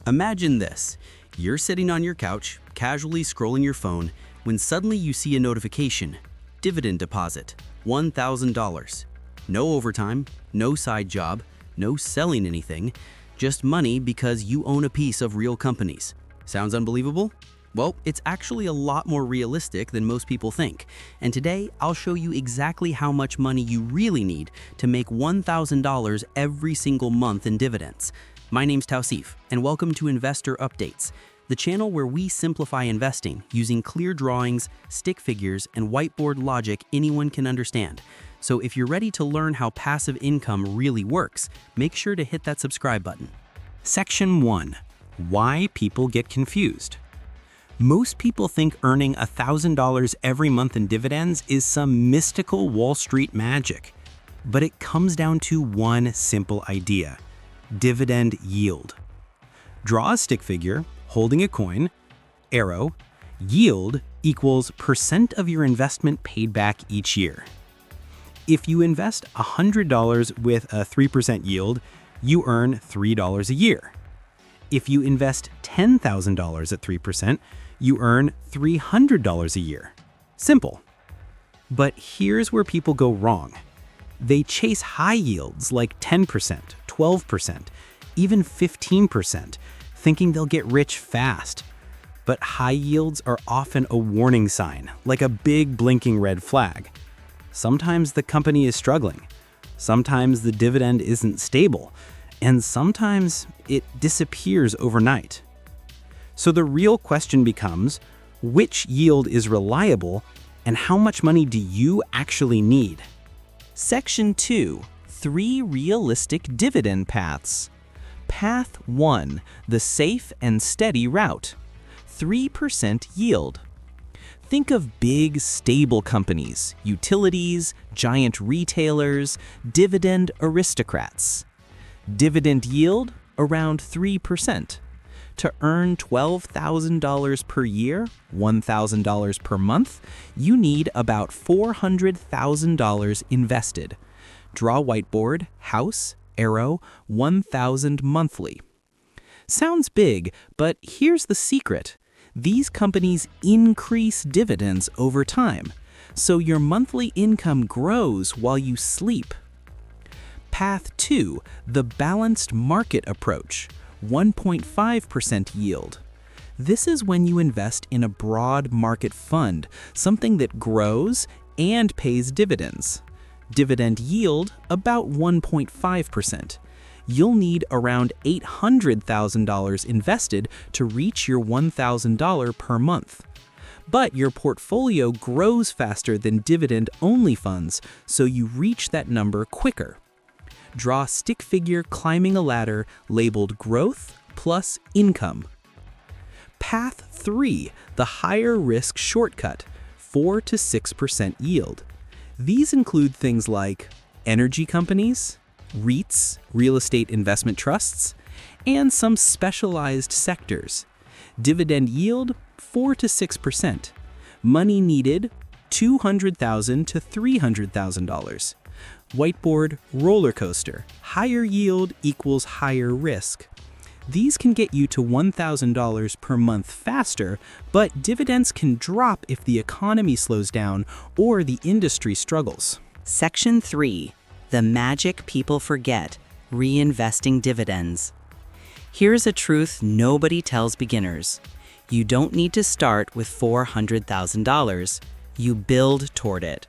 Imagine this. You're sitting on your couch, casually scrolling your phone, when suddenly you see a notification. Dividend deposit, $1,000. No overtime, no side job, no selling anything, just money because you own a piece of real companies. Sounds unbelievable? Well, it's actually a lot more realistic than most people think. And today, I'll show you exactly how much money you really need to make $1,000 every single month in dividends. My name's Tausif, and welcome to Investor Updates, the channel where we simplify investing using clear drawings, stick figures, and whiteboard logic anyone can understand. So if you're ready to learn how passive income really works, make sure to hit that subscribe button. Section 1. Why people get confused. Most people think earning $1,000 every month in dividends is some mystical Wall Street magic. But it comes down to one simple idea: dividend yield. Draw a stick figure holding a coin, arrow, yield equals percent of your investment paid back each year. If you invest $100 with a 3% yield, you earn $3 a year. If you invest $10,000 at 3%, you earn $300 a year. Simple. But here's where people go wrong. They chase high yields like 10%, 12%, even 15%, thinking they'll get rich fast. But high yields are often a warning sign, like a big blinking red flag. Sometimes the company is struggling. Sometimes the dividend isn't stable. And sometimes it disappears overnight. So the real question becomes, which yield is reliable and how much money do you actually need? Section 2. 3 realistic dividend paths. Path 1. The safe and steady route. 3% yield. Think of big, stable companies, utilities, giant retailers, dividend aristocrats. Dividend yield around 3%. To earn $12,000 per year, $1,000 per month, you need about $400,000 invested. Draw whiteboard, house, arrow, 1,000 monthly. Sounds big, but here's the secret. These companies increase dividends over time, so your monthly income grows while you sleep. Path 2, the balanced market approach. 1.5% yield. This is when you invest in a broad market fund, something that grows and pays dividends. Dividend yield about 1.5%. You'll need around $800,000 invested to reach your $1,000 per month. But your portfolio grows faster than dividend-only funds, so you reach that number quicker. Draw stick figure climbing a ladder labeled growth plus income. Path 3, the higher risk shortcut, 4 to 6% yield. These include things like energy companies, REITs, real estate investment trusts, and some specialized sectors. Dividend yield, 4 to 6%. Money needed, $200,000 to $300,000. Whiteboard, roller coaster, higher yield equals higher risk. These can get you to $1,000 per month faster, but dividends can drop if the economy slows down or the industry struggles. Section 3. The magic people forget, reinvesting dividends. Here's a truth nobody tells beginners. You don't need to start with $400,000. You build toward it.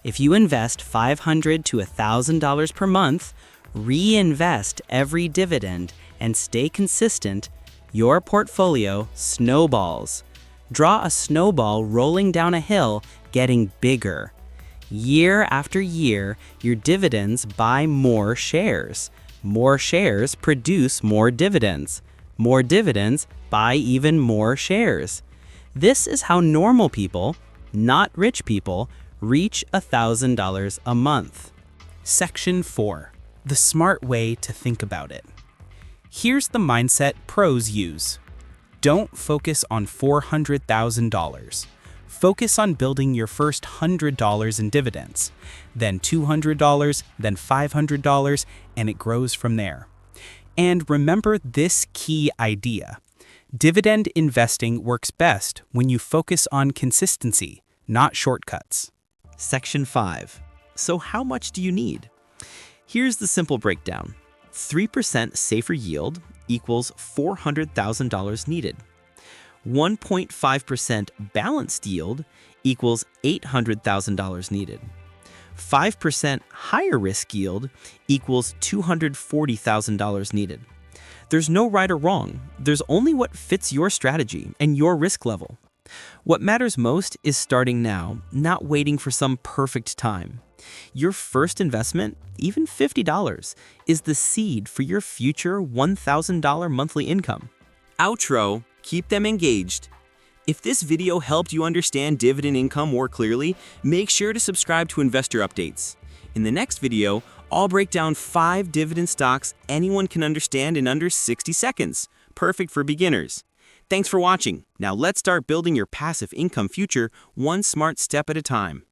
If you invest $500 to $1,000 per month, reinvest every dividend, and stay consistent, your portfolio snowballs. Draw a snowball rolling down a hill, getting bigger. Year after year, your dividends buy more shares. More shares produce more dividends. More dividends buy even more shares. This is how normal people, not rich people, reach $1,000 a month. Section 4. The smart way to think about it. Here's the mindset pros use. Don't focus on $400,000. Focus on building your first $100 in dividends, then $200, then $500, and it grows from there. And remember this key idea. Dividend investing works best when you focus on consistency, not shortcuts. Section 5. So how much do you need? Here's the simple breakdown. 3% safer yield equals $400,000 needed. 1.5% balanced yield equals $800,000 needed. 5% higher risk yield equals $240,000 needed. There's no right or wrong. There's only what fits your strategy and your risk level. What matters most is starting now, not waiting for some perfect time. Your first investment, even $50, is the seed for your future $1,000 monthly income. Outro, keep them engaged. If this video helped you understand dividend income more clearly, make sure to subscribe to Investor Updates. In the next video, I'll break down 5 dividend stocks anyone can understand in under 60 seconds, perfect for beginners. Thanks for watching. Now let's start building your passive income future one smart step at a time.